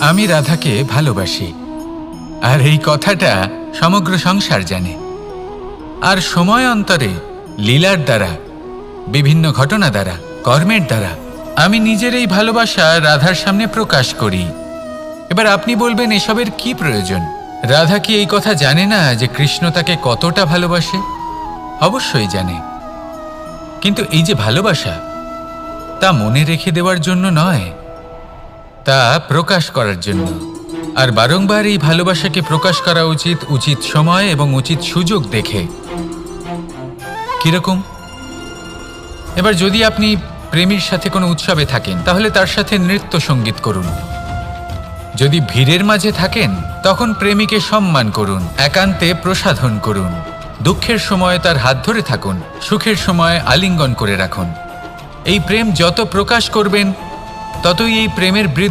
আমি রাধাকে ভালোবাসি, আর এই কথাটা সমগ্র সংসার জানে। আর সময় অন্তরে লীলার দ্বারা, বিভিন্ন ঘটনা দ্বারা, কর্মের দ্বারা আমি নিজের এই ভালোবাসা রাধার সামনে প্রকাশ করি। এবার আপনি বলবেন এসবের কি প্রয়োজন? রাধা কি এই কথা জানে না যে কৃষ্ণ তাকে কতটা ভালোবাসে? অবশ্যই জানে, কিন্তু এই যে ভালোবাসা, তা মনে রেখে দেওয়ার জন্য নয়, তা প্রকাশ করার জন্য। আর বারংবার এই ভালোবাসাকে প্রকাশ করা উচিত, উচিত সময় এবং উচিত সুযোগ দেখে। কিরকম? এবার যদি আপনি প্রেমীর সাথে কোনো উৎসবে থাকেন, তাহলে তার সাথে নৃত্য সঙ্গীত করুন। যদি ভিড়ের মাঝে থাকেন, তখন প্রেমীকে সম্মান করুন, একান্তে প্রসাধন করুন। দুঃখের সময় তার হাত ধরে থাকুন, সুখের সময় আলিঙ্গন করে রাখুন। এই প্রেম যত প্রকাশ করবেন, ততই এই প্রেমের বৃদ্ধি